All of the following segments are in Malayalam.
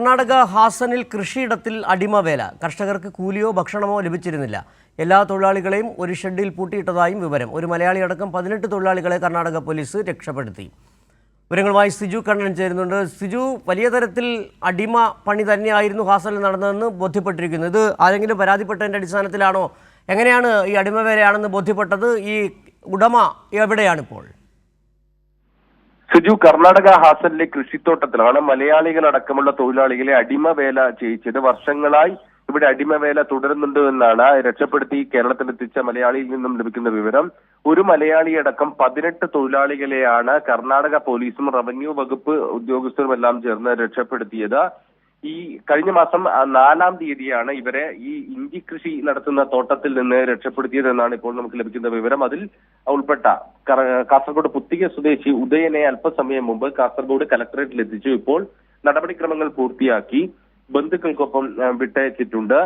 കർണാടക ഹാസനിൽ കൃഷിയിടത്തിൽ അടിമവേല. കർഷകർക്ക് കൂലിയോ ഭക്ഷണമോ ലഭിച്ചിരുന്നില്ല. എല്ലാ തൊഴിലാളികളെയും ഒരു ഷെഡിൽ പൂട്ടിയിട്ടതായും വിവരം. ഒരു മലയാളി അടക്കം 18 തൊഴിലാളികളെ കർണാടക പോലീസ് രക്ഷപ്പെടുത്തി. വിവരങ്ങളുമായി സിജു കണ്ണൻ ചേരുന്നുണ്ട്. സിജു, വലിയ തരത്തിൽ അടിമ പണി തന്നെയായിരുന്നു ഹാസനിൽ നടന്നതെന്ന് ബോധ്യപ്പെട്ടിരിക്കുന്നു. ഇത് ആരെങ്കിലും പരാതിപ്പെട്ടതിൻ്റെ അടിസ്ഥാനത്തിലാണോ? എങ്ങനെയാണ് ഈ അടിമവേലയാണെന്ന് ബോധ്യപ്പെട്ടത്? ഈ ഉടമ എവിടെയാണിപ്പോൾ? സിജു, കർണാടക ഹാസനിലെ കൃഷിത്തോട്ടത്തിലാണ് മലയാളികളടക്കമുള്ള തൊഴിലാളികളെ അടിമവേല ചെയ്യിച്ചത്. വർഷങ്ങളായി ഇവിടെ അടിമവേല തുടരുന്നുണ്ട് എന്നാണ് രക്ഷപ്പെടുത്തി കേരളത്തിലെത്തിച്ച മലയാളിയിൽ നിന്നും ലഭിക്കുന്ന വിവരം. ഒരു മലയാളിയടക്കം 18 തൊഴിലാളികളെയാണ് കർണാടക പോലീസും റവന്യൂ വകുപ്പ് ഉദ്യോഗസ്ഥരുമെല്ലാം ചേർന്ന് രക്ഷപ്പെടുത്തിയത്. ഈ കഴിഞ്ഞ മാസം 4-ാം തീയതിയാണ് ഇവരെ ഈ ഇഞ്ചി കൃഷി നടത്തുന്ന തോട്ടത്തിൽ നിന്ന് രക്ഷപ്പെടുത്തിയതെന്നാണ് ഇപ്പോൾ നമുക്ക് ലഭിക്കുന്ന വിവരം. അതിൽ ഉൾപ്പെട്ട കാസർഗോഡ് പുത്തിക സ്വദേശി ഉദയനെ അല്പസമയം മുമ്പ് കാസർഗോഡ് കലക്ടറേറ്റിൽ എത്തിച്ചു. ഇപ്പോൾ നടപടിക്രമങ്ങൾ പൂർത്തിയാക്കി ബന്ധുക്കൾക്കൊപ്പം വിട്ടയച്ചിട്ടുണ്ട്.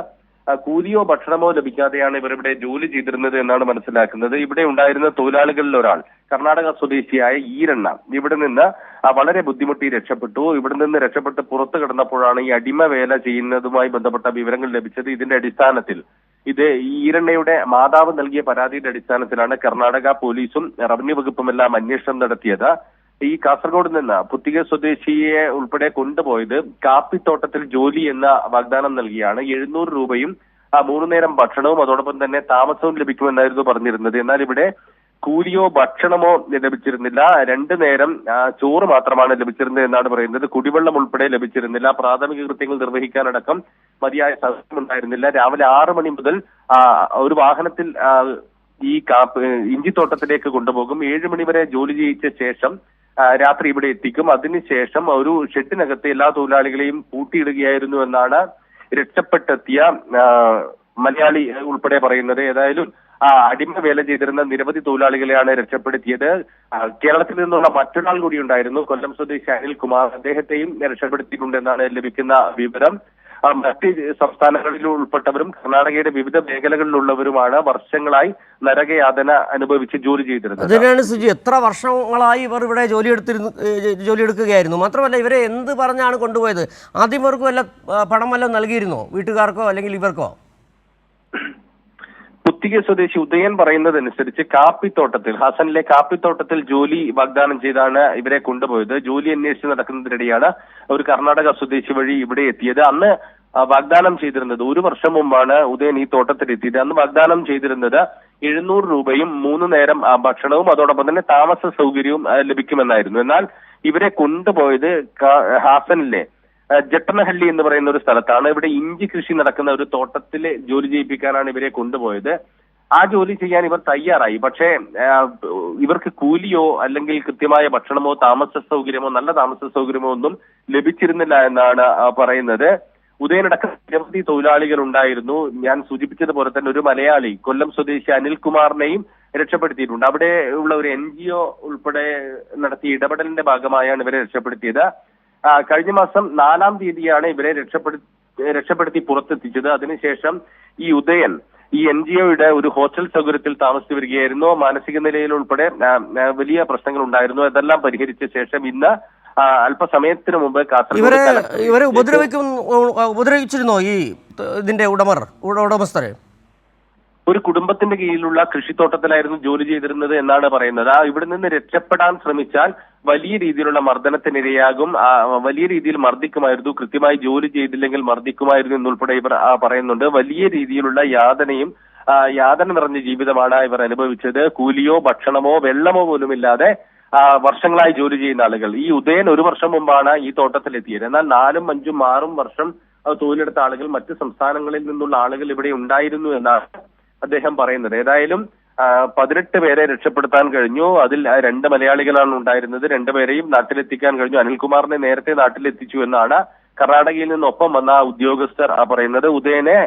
കൂലിയോ ഭക്ഷണമോ ലഭിക്കാതെയാണ് ഇവരിവിടെ ജോലി ചെയ്തിരുന്നത് എന്നാണ് മനസ്സിലാക്കുന്നത്. ഇവിടെ ഉണ്ടായിരുന്ന തൊഴിലാളികളിൽ ഒരാൾ കർണാടക സ്വദേശിയായ ഈരണ്ണ ഇവിടെ നിന്ന് വളരെ ബുദ്ധിമുട്ടി രക്ഷപ്പെട്ടു. ഇവിടെ നിന്ന് രക്ഷപ്പെട്ട് പുറത്തു കിടന്നപ്പോഴാണ് ഈ അടിമവേല ചെയ്യുന്നതുമായി ബന്ധപ്പെട്ട വിവരങ്ങൾ ലഭിച്ചത്. ഇതിന്റെ അടിസ്ഥാനത്തിൽ ഈരണ്ണയുടെ മാതാവ് നൽകിയ പരാതിയുടെ അടിസ്ഥാനത്തിലാണ് കർണാടക പോലീസും റവന്യൂ വകുപ്പുമെല്ലാം അന്വേഷണം നടത്തിയത്. ഈ കാസർഗോഡ് നിന്ന് പുത്തിക സ്വദേശിയെ ഉൾപ്പെടെ കൊണ്ടുപോയത് കാപ്പിത്തോട്ടത്തിൽ ജോലി എന്ന വാഗ്ദാനം നൽകിയാണ്. 700 രൂപയും 3 നേരം ഭക്ഷണവും അതോടൊപ്പം തന്നെ താമസവും ലഭിക്കുമെന്നായിരുന്നു പറഞ്ഞിരുന്നത്. എന്നാൽ ഇവിടെ കൂലിയോ ഭക്ഷണമോ ലഭിച്ചിരുന്നില്ല. 2 നേരം ചോറ് മാത്രമാണ് ലഭിച്ചിരുന്നത് എന്നാണ് പറയുന്നത്. കുടിവെള്ളം ഉൾപ്പെടെ ലഭിച്ചിരുന്നില്ല. പ്രാഥമിക കൃത്യങ്ങൾ നിർവഹിക്കാനടക്കം മതിയായ സൗകര്യമുണ്ടായിരുന്നില്ല. രാവിലെ 6 മണി മുതൽ ഒരു വാഹനത്തിൽ ഈ ഇഞ്ചിത്തോട്ടത്തിലേക്ക് കൊണ്ടുപോകും. 7 മണി വരെ ജോലി ചെയ്യിച്ച ശേഷം രാത്രി ഇവിടെ എത്തിക്കും. അതിനുശേഷം ഒരു ഷെഡിനകത്ത് എല്ലാ തൊഴിലാളികളെയും പൂട്ടിയിടുകയായിരുന്നു എന്നാണ് രക്ഷപ്പെട്ടെത്തിയ മലയാളി ഉൾപ്പെടെ പറയുന്നത്. ഏതായാലും അടിമ വേല ചെയ്തിരുന്ന നിരവധി തൊഴിലാളികളെയാണ് രക്ഷപ്പെടുത്തിയത്. കേരളത്തിൽ നിന്നുള്ള മറ്റൊരാൾ കൂടി ഉണ്ടായിരുന്നു, കൊല്ലം സ്വദേശി അനിൽകുമാർ. അദ്ദേഹത്തെയും രക്ഷപ്പെടുത്തിയിട്ടുണ്ടെന്നാണ് ലഭിക്കുന്ന വിവരം. മറ്റ് സംസ്ഥാനങ്ങളിൽ ഉൾപ്പെട്ടവരും കർണാടകയുടെ വിവിധ മേഖലകളിലുള്ളവരുമാണ് വർഷങ്ങളായി നരകയാതന അനുഭവിച്ച് ജോലി ചെയ്തിരുന്നത്. അതിനാണ് സുജി, എത്ര വർഷങ്ങളായി ഇവർ ഇവിടെ ജോലിയെടുക്കുകയായിരുന്നു. മാത്രമല്ല, ഇവരെ എന്ത് പറഞ്ഞാണ് കൊണ്ടുപോയത്? ആദ്യം ഇവർക്ക് വല്ല പണം വല്ലതും നൽകിയിരുന്നോ, വീട്ടുകാർക്കോ അല്ലെങ്കിൽ ഇവർക്കോ? പുത്തിക സ്വദേശി ഉദയൻ പറയുന്നതനുസരിച്ച് ഹാസനിലെ കാപ്പിത്തോട്ടത്തിൽ ജോലി വാഗ്ദാനം ചെയ്താണ് ഇവരെ കൊണ്ടുപോയത്. ജോലി അന്വേഷിച്ച് നടക്കുന്നതിനിടെയാണ് ഒരു കർണാടക സ്വദേശി വഴി ഇവിടെ എത്തിയത്. അന്ന് വാഗ്ദാനം ചെയ്തിരുന്നത്, 1 വർഷം മുമ്പാണ് ഉദയൻ ഈ തോട്ടത്തിലെത്തിയത്. അന്ന് വാഗ്ദാനം ചെയ്തിരുന്നത് 700 രൂപയും 3 നേരം ഭക്ഷണവും അതോടൊപ്പം തന്നെ താമസ സൗകര്യവും ലഭിക്കുമെന്നായിരുന്നു. എന്നാൽ ഇവരെ കൊണ്ടുപോയത് ഹാസനിലെ ജട്ടനഹള്ളി എന്ന് പറയുന്ന ഒരു സ്ഥലത്താണ്. ഇവിടെ ഇഞ്ചി കൃഷി നടക്കുന്ന ഒരു തോട്ടത്തിൽ ജോലി ചെയ്യിപ്പിക്കാനാണ് ഇവരെ കൊണ്ടുപോയത്. ആ ജോലി ചെയ്യാൻ ഇവർ തയ്യാറായി. പക്ഷേ ഇവർക്ക് കൂലിയോ അല്ലെങ്കിൽ കൃത്യമായ ഭക്ഷണമോ താമസ സൗകര്യമോ നല്ല താമസ സൗകര്യമോ ഒന്നും ലഭിച്ചിരുന്നില്ല എന്നാണ് പറയുന്നത്. ഉദയനടക്കം നിരവധി തൊഴിലാളികൾ ഉണ്ടായിരുന്നു. ഞാൻ സൂചിപ്പിച്ചതുപോലെ തന്നെ ഒരു മലയാളി കൊല്ലം സ്വദേശി അനിൽകുമാറിനെയും രക്ഷപ്പെടുത്തിയിട്ടുണ്ട്. അവിടെ ഉള്ള ഒരു NGO ഉൾപ്പെടെ നടത്തിയ ഇടപെടലിന്റെ ഭാഗമായാണ് ഇവരെ രക്ഷപ്പെടുത്തിയത്. കഴിഞ്ഞ മാസം 4-ാം തീയതിയാണ് ഇവരെ രക്ഷപ്പെടുത്തി പുറത്തെത്തിച്ചത്. അതിനുശേഷം ഈ ഉദയൻ ഈ NGOയുടെ ഒരു ഹോസ്റ്റൽ സൗകര്യത്തിൽ താമസിച്ചു വരികയായിരുന്നു. മാനസിക നിലയിൽ ഉൾപ്പെടെ വലിയ പ്രശ്നങ്ങൾ ഉണ്ടായിരുന്നു. അതെല്ലാം പരിഹരിച്ച ശേഷം ഇന്ന് അല്പസമയത്തിന് മുമ്പ് ഇവരെ ഉപദ്രവിച്ചിരുന്നോ ഈ ഇതിന്റെ ഉടമസ്ഥരെ? ഒരു കുടുംബത്തിന്റെ കീഴിലുള്ള കൃഷിത്തോട്ടത്തിലായിരുന്നു ജോലി ചെയ്തിരുന്നത് എന്നാണ് പറയുന്നത്. ഇവിടെ നിന്ന് രക്ഷപ്പെടാൻ ശ്രമിച്ചാൽ വലിയ രീതിയിലുള്ള മർദ്ദനത്തിനിരയാകും, വലിയ രീതിയിൽ മർദ്ദിക്കുമായിരുന്നു, കൃത്യമായി ജോലി ചെയ്തില്ലെങ്കിൽ മർദ്ദിക്കുമായിരുന്നു എന്നുൾപ്പെടെ ഇവർ പറയുന്നുണ്ട്. വലിയ രീതിയിലുള്ള യാതന നിറഞ്ഞ ജീവിതമാണ് ഇവർ അനുഭവിച്ചത്. കൂലിയോ ഭക്ഷണമോ വെള്ളമോ പോലുമില്ലാതെ വർഷങ്ങളായി ജോലി ചെയ്യുന്ന ആളുകൾ. ഈ ഉദയൻ 1 വർഷം മുമ്പാണ് ഈ തോട്ടത്തിലെത്തിയത്. എന്നാൽ 4, 5, 6 വർഷം തൊഴിലെടുത്ത ആളുകൾ മറ്റ് സംസ്ഥാനങ്ങളിൽ നിന്നുള്ള ആളുകൾ ഇവിടെ ഉണ്ടായിരുന്നു എന്നാണ് അദ്ദേഹം പറയുന്നത്. ഏതായാലും 18 പേരെ രക്ഷപ്പെടുത്താൻ കഴിഞ്ഞു. അതിൽ 2 മലയാളികളാണ് ഉണ്ടായിരുന്നത്. 2 പേരെയും നാട്ടിലെത്തിക്കാൻ കഴിഞ്ഞു. അനിൽകുമാറിനെ നേരത്തെ നാട്ടിലെത്തിച്ചു എന്നാണ് കർണാടകയിൽ നിന്നൊപ്പം വന്ന ഉദ്യോഗസ്ഥർ പറയുന്നത്. ഉദയനെ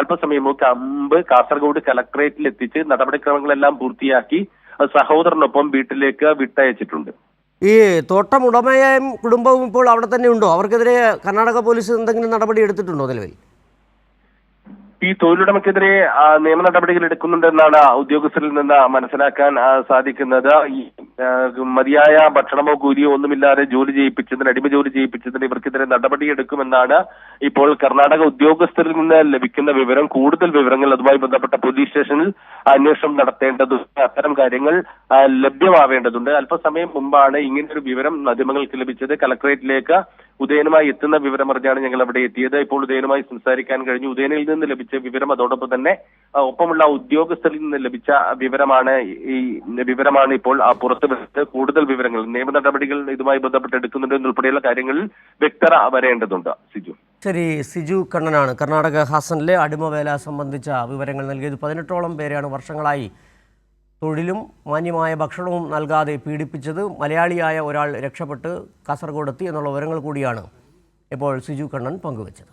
അല്പസമയം മുമ്പ് കാസർഗോഡ് കലക്ടറേറ്റിൽ എത്തിച്ച് നടപടിക്രമങ്ങളെല്ലാം പൂർത്തിയാക്കി സഹോദരനൊപ്പം വീട്ടിലേക്ക് വിട്ടയച്ചിട്ടുണ്ട്. ഈ തോട്ടം ഉടമയും കുടുംബവും ഇപ്പോൾ അവിടെ തന്നെ ഉണ്ടോ? അവർക്കെതിരെ കർണാടക പോലീസ് എന്തെങ്കിലും നടപടി എടുത്തിട്ടുണ്ടോ നിലവിൽ? ഈ തൊഴിലുടമയ്ക്കെതിരെ നിയമ നടപടികൾ എടുക്കുന്നുണ്ടെന്നാണ് ഉദ്യോഗസ്ഥരിൽ നിന്ന് മനസ്സിലാക്കാൻ സാധിക്കുന്നത്. ഈ മതിയായ ഭക്ഷണമോ കൂലിയോ ഒന്നുമില്ലാതെ ജോലി ചെയ്യിപ്പിച്ചതിന്, അടിമ ജോലി ചെയ്യിപ്പിച്ചതിന് ഇവർക്കെതിരെ നടപടിയെടുക്കുമെന്നാണ് ഇപ്പോൾ കർണാടക ഉദ്യോഗസ്ഥരിൽ നിന്ന് ലഭിക്കുന്ന വിവരം. കൂടുതൽ വിവരങ്ങൾ അതുമായി ബന്ധപ്പെട്ട പോലീസ് സ്റ്റേഷനിൽ അന്വേഷണം നടത്തേണ്ടതുണ്ട്. അത്തരം കാര്യങ്ങൾ ലഭ്യമാവേണ്ടതുണ്ട്. അല്പസമയം മുമ്പാണ് ഇങ്ങനൊരു വിവരം മാധ്യമങ്ങൾക്ക് ലഭിച്ചത്. കലക്ടറേറ്റിലേക്ക് ഉദയനുമായി എത്തുന്ന വിവരമറിഞ്ഞാണ് ഞങ്ങൾ അവിടെ എത്തിയത്. ഇപ്പോൾ ഉദയനുമായി സംസാരിക്കാൻ കഴിഞ്ഞു. ഉദയനിൽ നിന്ന് ലഭിച്ച വിവരം, അതോടൊപ്പം തന്നെ ഒപ്പമുള്ള ഉദ്യോഗസ്ഥരിൽ നിന്ന് ലഭിച്ച വിവരമാണ് ഇപ്പോൾ പുറത്തു വരുന്നത്. കൂടുതൽ വിവരങ്ങൾ, നിയമ നടപടികൾ ഇതുമായി ബന്ധപ്പെട്ട് എടുക്കുന്നുണ്ട് എന്നുൾപ്പെടെയുള്ള കാര്യങ്ങളിൽ വ്യക്തത വരേണ്ടതുണ്ട്. സിജു. ശരി, സിജു കണ്ണനാണ് കർണാടക ഹാസനിലെ അടിമവേല സംബന്ധിച്ച വിവരങ്ങൾ നൽകിയത്. 18ഓളം പേരെയാണ് വർഷങ്ങളായി തൊഴിലും മാന്യമായ ഭക്ഷണവും നൽകാതെ പീഡിപ്പിച്ചത്. മലയാളിയായ ഒരാൾ രക്ഷപ്പെട്ട് കാസർഗോഡ് എത്തി എന്നുള്ള വിവരങ്ങൾ കൂടിയാണ് ഇപ്പോൾ സിജു കണ്ണൻ പങ്കുവച്ചത്.